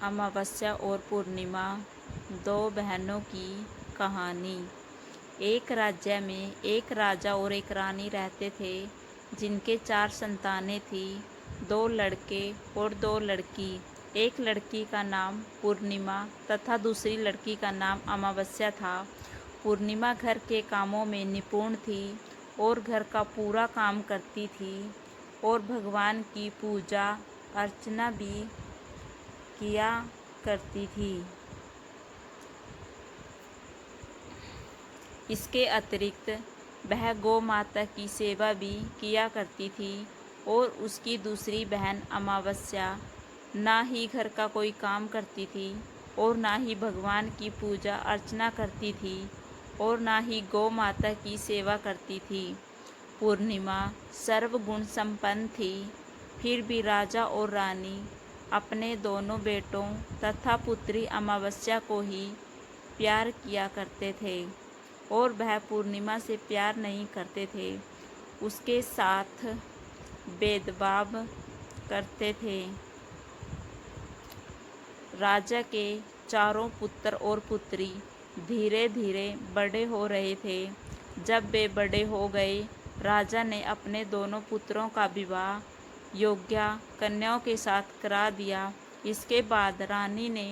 अमावस्या और पूर्णिमा, दो बहनों की कहानी। एक राज्य में एक राजा और एक रानी रहते थे, जिनके 4 संतानें थीं, 2 लड़के और 2 लड़की। एक लड़की का नाम पूर्णिमा तथा दूसरी लड़की का नाम अमावस्या था। पूर्णिमा घर के कामों में निपुण थी और घर का पूरा काम करती थी और भगवान की पूजा अर्चना भी किया करती थी। इसके अतिरिक्त वह गौ माता की सेवा भी किया करती थी और उसकी दूसरी बहन अमावस्या ना ही घर का कोई काम करती थी और ना ही भगवान की पूजा अर्चना करती थी और ना ही गौ माता की सेवा करती थी। पूर्णिमा सर्वगुण संपन्न थी, फिर भी राजा और रानी अपने दोनों बेटों तथा पुत्री अमावस्या को ही प्यार किया करते थे और वह पूर्णिमा से प्यार नहीं करते थे, उसके साथ भेदभाव करते थे। राजा के चारों पुत्र और पुत्री धीरे धीरे बड़े हो रहे थे। जब वे बड़े हो गए, राजा ने अपने दोनों पुत्रों का विवाह योग्य कन्याओं के साथ करा दिया। इसके बाद रानी ने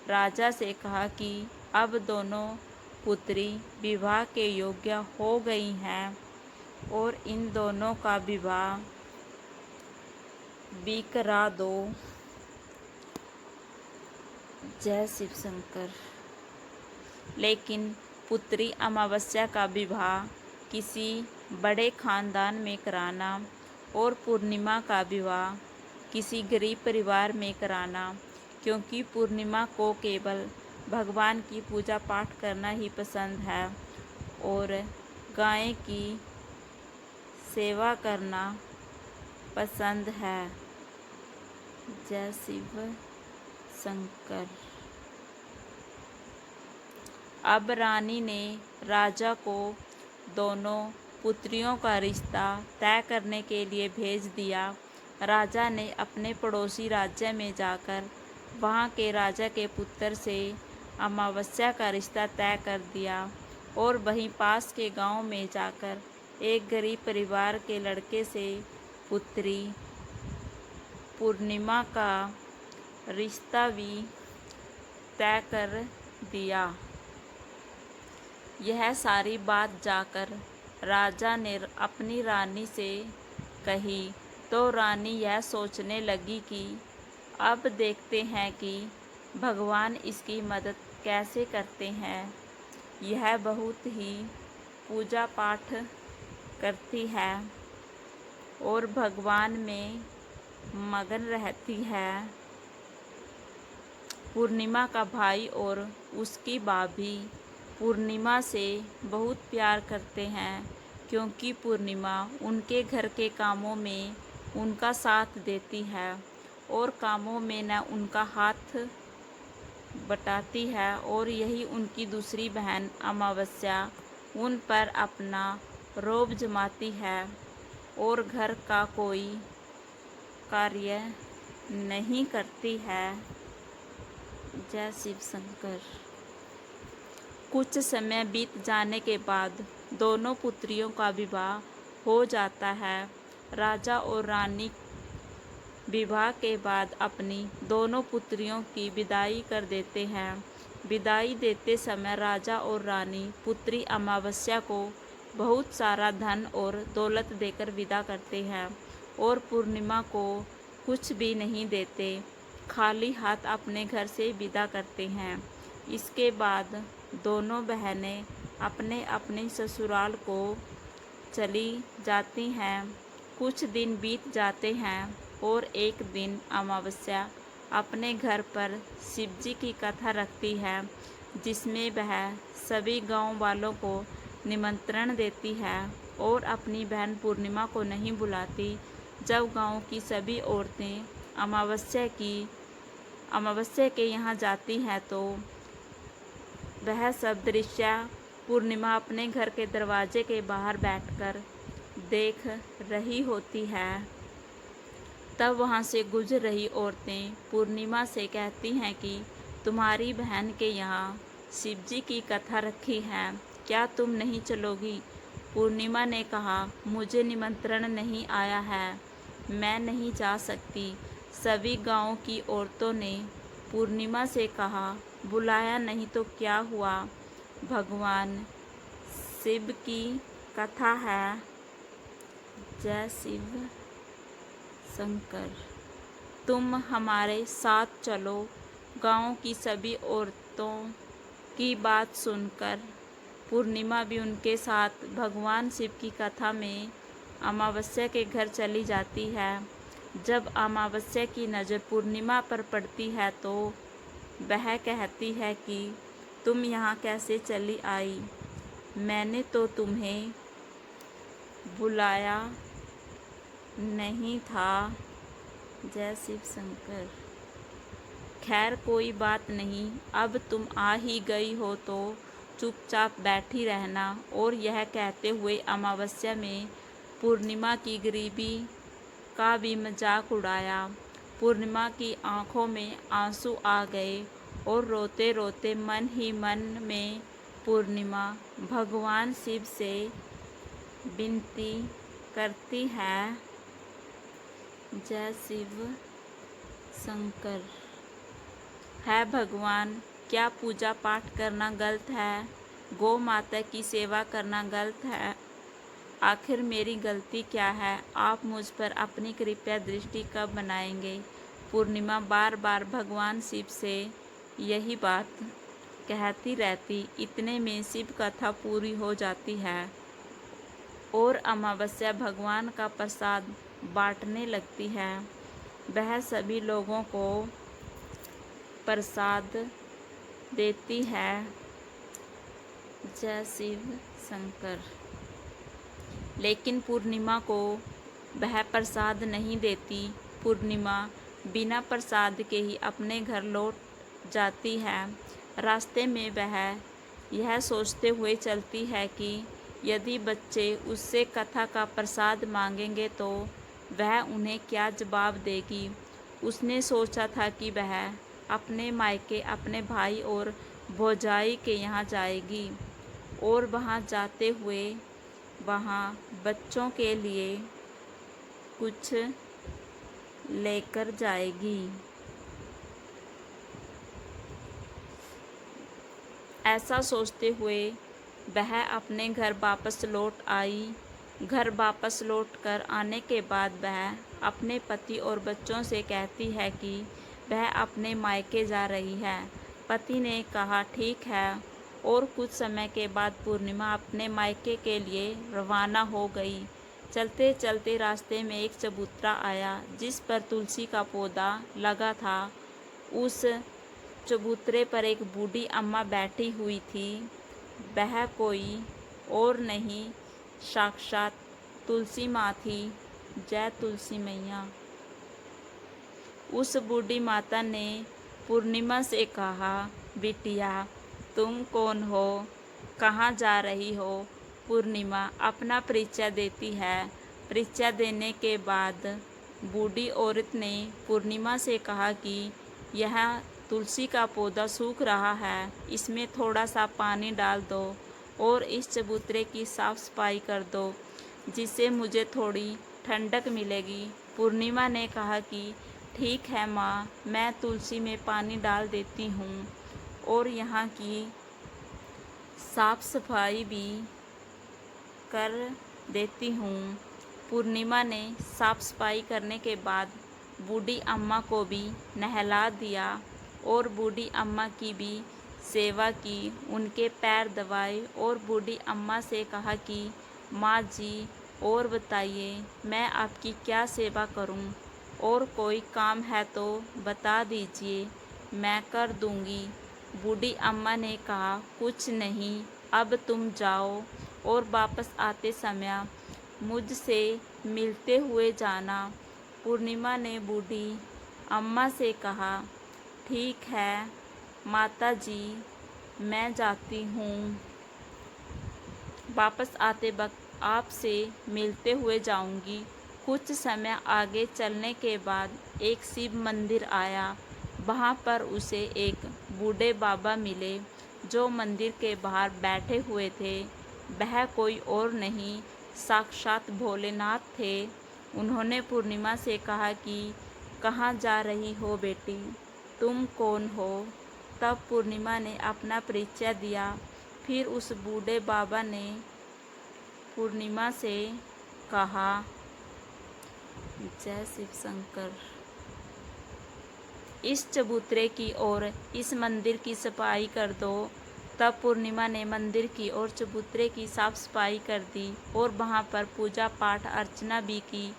राजा से कहा कि अब दोनों पुत्री विवाह के योग्य हो गई हैं और इन दोनों का विवाह भी करा दो। जय शिव शंकर। लेकिन पुत्री अमावस्या का विवाह किसी बड़े खानदान में कराना और पूर्णिमा का विवाह किसी गरीब परिवार में कराना, क्योंकि पूर्णिमा को केवल भगवान की पूजा पाठ करना ही पसंद है और गाय की सेवा करना पसंद है। जय शिव शंकर। अब रानी ने राजा को दोनों पुत्रियों का रिश्ता तय करने के लिए भेज दिया। राजा ने अपने पड़ोसी राज्य में जाकर वहाँ के राजा के पुत्र से अमावस्या का रिश्ता तय कर दिया और वहीं पास के गांव में जाकर एक गरीब परिवार के लड़के से पुत्री पूर्णिमा का रिश्ता भी तय कर दिया। यह सारी बात जाकर राजा ने अपनी रानी से कही तो रानी यह सोचने लगी कि अब देखते हैं कि भगवान इसकी मदद कैसे करते हैं। यह बहुत ही पूजा पाठ करती है और भगवान में मगन रहती है। पूर्णिमा का भाई और उसकी भाभी पूर्णिमा से बहुत प्यार करते हैं, क्योंकि पूर्णिमा उनके घर के कामों में उनका साथ देती है और कामों में न उनका हाथ बटाती है। और यही उनकी दूसरी बहन अमावस्या उन पर अपना रौब जमाती है और घर का कोई कार्य नहीं करती है। जय शिव शंकर। कुछ समय बीत जाने के बाद दोनों पुत्रियों का विवाह हो जाता है। राजा और रानी विवाह के बाद अपनी दोनों पुत्रियों की विदाई कर देते हैं। विदाई देते समय राजा और रानी पुत्री अमावस्या को बहुत सारा धन और दौलत देकर विदा करते हैं और पूर्णिमा को कुछ भी नहीं देते, खाली हाथ अपने घर से विदा करते हैं। इसके बाद दोनों बहनें अपने अपने ससुराल को चली जाती हैं। कुछ दिन बीत जाते हैं और एक दिन अमावस्या अपने घर पर शिवजी की कथा रखती है, जिसमें वह सभी गांव वालों को निमंत्रण देती है और अपनी बहन पूर्णिमा को नहीं बुलाती। जब गांव की सभी औरतें अमावस्या के यहाँ जाती हैं तो वह सब दृश्य पूर्णिमा अपने घर के दरवाजे के बाहर बैठकर देख रही होती है। तब वहाँ से गुजर रही औरतें पूर्णिमा से कहती हैं कि तुम्हारी बहन के यहाँ शिवजी की कथा रखी है, क्या तुम नहीं चलोगी? पूर्णिमा ने कहा, मुझे निमंत्रण नहीं आया है, मैं नहीं जा सकती। सभी गांव की औरतों ने पूर्णिमा से कहा, बुलाया नहीं तो क्या हुआ, भगवान शिव की कथा है। जय शिव शंकर। तुम हमारे साथ चलो। गांव की सभी औरतों की बात सुनकर पूर्णिमा भी उनके साथ भगवान शिव की कथा में अमावस्या के घर चली जाती है। जब अमावस्या की नज़र पूर्णिमा पर पड़ती है तो वह कहती है कि तुम यहाँ कैसे चली आई? मैंने तो तुम्हें बुलाया नहीं था। जय शिव शंकर। खैर कोई बात नहीं, अब तुम आ ही गई हो तो चुपचाप बैठी रहना। और यह कहते हुए अमावस्या में पूर्णिमा की गरीबी का भी मजाक उड़ाया। पूर्णिमा की आंखों में आंसू आ गए और रोते रोते मन ही मन में पूर्णिमा भगवान शिव से विनती करती है। जय शिव शंकर। है भगवान, क्या पूजा पाठ करना गलत है? गौ माता की सेवा करना गलत है? आखिर मेरी गलती क्या है? आप मुझ पर अपनी कृपया दृष्टि कब बनाएंगे? पूर्णिमा बार बार भगवान शिव से यही बात कहती रहती। इतने में शिव कथा पूरी हो जाती है और अमावस्या भगवान का प्रसाद बांटने लगती है। वह सभी लोगों को प्रसाद देती है। जय शिव शंकर। लेकिन पूर्णिमा को वह प्रसाद नहीं देती। पूर्णिमा बिना प्रसाद के ही अपने घर लौट जाती है। रास्ते में वह यह सोचते हुए चलती है कि यदि बच्चे उससे कथा का प्रसाद मांगेंगे तो वह उन्हें क्या जवाब देगी। उसने सोचा था कि वह अपने मायके अपने भाई और भौजाई के यहाँ जाएगी और वहाँ जाते हुए वहाँ बच्चों के लिए कुछ लेकर जाएगी। ऐसा सोचते हुए वह अपने घर वापस लौट आई। घर वापस लौटकर आने के बाद वह अपने पति और बच्चों से कहती है कि वह अपने मायके जा रही है। पति ने कहा ठीक है और कुछ समय के बाद पूर्णिमा अपने मायके के लिए रवाना हो गई। चलते चलते रास्ते में एक चबूतरा आया जिस पर तुलसी का पौधा लगा था। उस चबूतरे पर एक बूढ़ी अम्मा बैठी हुई थी। वह कोई और नहीं, साक्षात तुलसी माँ थी। जय तुलसी मैया। उस बूढ़ी माता ने पूर्णिमा से कहा, बिटिया तुम कौन हो, कहाँ जा रही हो? पूर्णिमा अपना परिचय देती है। परिचय देने के बाद बूढ़ी औरत ने पूर्णिमा से कहा कि यह तुलसी का पौधा सूख रहा है, इसमें थोड़ा सा पानी डाल दो और इस चबूतरे की साफ सफाई कर दो, जिससे मुझे थोड़ी ठंडक मिलेगी। पूर्णिमा ने कहा कि ठीक है माँ, मैं तुलसी में पानी डाल देती हूँ और यहाँ की साफ सफाई भी कर देती हूँ। पूर्णिमा ने साफ सफाई करने के बाद बूढ़ी अम्मा को भी नहला दिया और बूढ़ी अम्मा की भी सेवा की, उनके पैर दबाए और बूढ़ी अम्मा से कहा कि माँ जी और बताइए मैं आपकी क्या सेवा करूँ, और कोई काम है तो बता दीजिए, मैं कर दूँगी। बूढ़ी अम्मा ने कहा कुछ नहीं, अब तुम जाओ और वापस आते समय मुझसे मिलते हुए जाना। पूर्णिमा ने बूढ़ी अम्मा से कहा ठीक है माता जी, मैं जाती हूँ, वापस आते वक्त आपसे मिलते हुए जाऊँगी। कुछ समय आगे चलने के बाद एक शिव मंदिर आया। वहाँ पर उसे एक बूढ़े बाबा मिले जो मंदिर के बाहर बैठे हुए थे। वह कोई और नहीं, साक्षात भोलेनाथ थे। उन्होंने पूर्णिमा से कहा कि कहाँ जा रही हो बेटी, तुम कौन हो? तब पूर्णिमा ने अपना परिचय दिया। फिर उस बूढ़े बाबा ने पूर्णिमा से कहा, जय शिव शंकर, इस चबूतरे की और इस मंदिर की सफाई कर दो। तब पूर्णिमा ने मंदिर की और चबूतरे की साफ सफाई कर दी और वहाँ पर पूजा पाठ अर्चना भी की।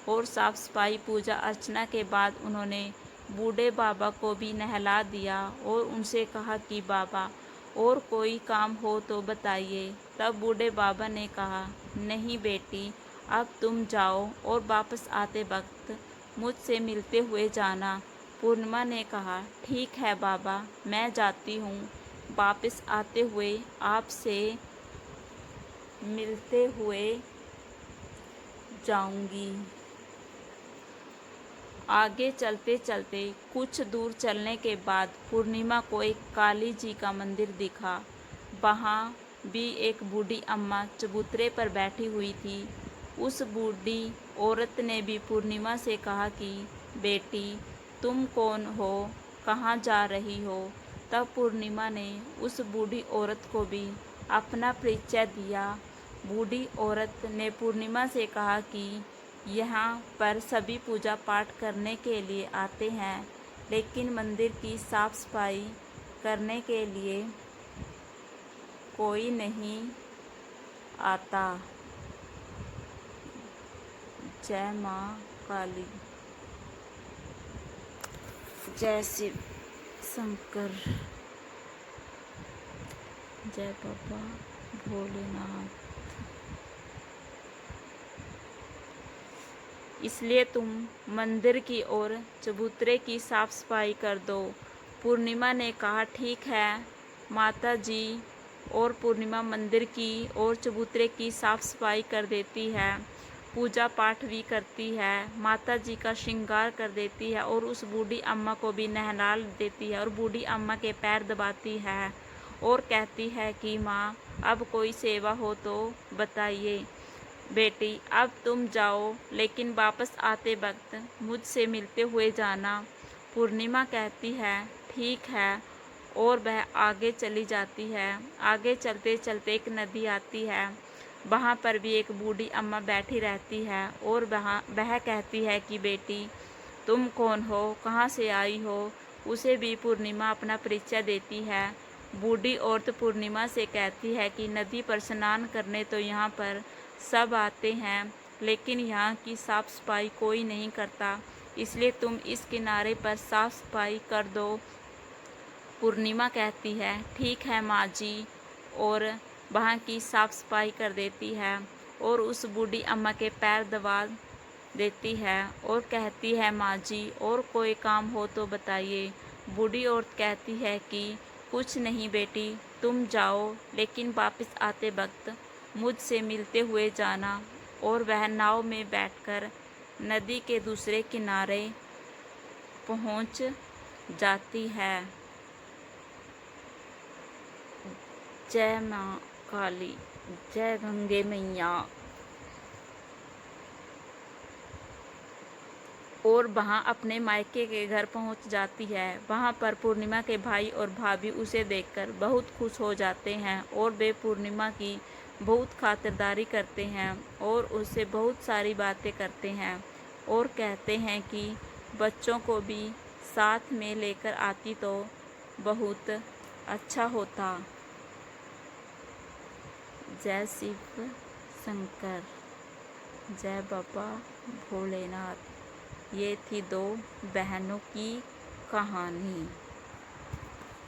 और साफ सफाई पूजा अर्चना के बाद उन्होंने बूढ़े बाबा को भी नहला दिया और उनसे कहा कि बाबा और कोई काम हो तो बताइए। तब बूढ़े बाबा ने कहा, नहीं बेटी, अब तुम जाओ और वापस आते वक्त मुझसे मिलते हुए जाना। पूर्णिमा ने कहा, ठीक है बाबा, मैं जाती हूँ, वापस आते हुए आपसे मिलते हुए जाऊंगी। आगे चलते चलते कुछ दूर चलने के बाद पूर्णिमा को एक काली जी का मंदिर दिखा। वहाँ भी एक बूढ़ी अम्मा चबूतरे पर बैठी हुई थी। उस बूढ़ी औरत ने भी पूर्णिमा से कहा कि बेटी, तुम कौन हो, कहाँ जा रही हो? तब पूर्णिमा ने उस बूढ़ी औरत को भी अपना परिचय दिया। बूढ़ी औरत ने पूर्णिमा से कहा कि यहाँ पर सभी पूजा पाठ करने के लिए आते हैं, लेकिन मंदिर की साफ सफाई करने के लिए कोई नहीं आता। जय माँ काली, जय शिव शंकर, जय बाबा भोलेनाथ। इसलिए तुम मंदिर की और चबूतरे की साफ सफाई कर दो। पूर्णिमा ने कहा, ठीक है माता जी। और पूर्णिमा मंदिर की और चबूतरे की साफ सफाई कर देती है, पूजा पाठ भी करती है, माता जी का श्रृंगार कर देती है और उस बूढ़ी अम्मा को भी नहला देती है और बूढ़ी अम्मा के पैर दबाती है और कहती है कि माँ, अब कोई सेवा हो तो बताइए। बेटी, अब तुम जाओ, लेकिन वापस आते वक्त मुझसे मिलते हुए जाना। पूर्णिमा कहती है, ठीक है, और वह आगे चली जाती है। आगे चलते चलते एक नदी आती है। वहाँ पर भी एक बूढ़ी अम्मा बैठी रहती है और वह कहती है कि बेटी, तुम कौन हो, कहाँ से आई हो? उसे भी पूर्णिमा अपना परिचय देती है। बूढ़ी औरत पूर्णिमा से कहती है कि नदी पर स्नान करने तो यहाँ पर सब आते हैं, लेकिन यहाँ की साफ सफाई कोई नहीं करता, इसलिए तुम इस किनारे पर साफ सफाई कर दो। पूर्णिमा कहती है, ठीक है माँ जी, और वहाँ की साफ सफाई कर देती है और उस बूढ़ी अम्मा के पैर दबा देती है और कहती है, माँ जी, और कोई काम हो तो बताइए। बूढ़ी औरत कहती है कि कुछ नहीं बेटी, तुम जाओ, लेकिन वापस आते वक्त मुझसे मिलते हुए जाना। और वह नाव में बैठकर नदी के दूसरे किनारे पहुंच जाती है। जय माँ काली, जय गंगे मैया। और वहाँ अपने मायके के घर पहुँच जाती है। वहाँ पर पूर्णिमा के भाई और भाभी उसे देखकर बहुत खुश हो जाते हैं और वे पूर्णिमा की बहुत खातिरदारी करते हैं और उससे बहुत सारी बातें करते हैं और कहते हैं कि बच्चों को भी साथ में लेकर आती तो बहुत अच्छा होता। जय शिव शंकर, जय बाबा भोलेनाथ। ये थी दो बहनों की कहानी।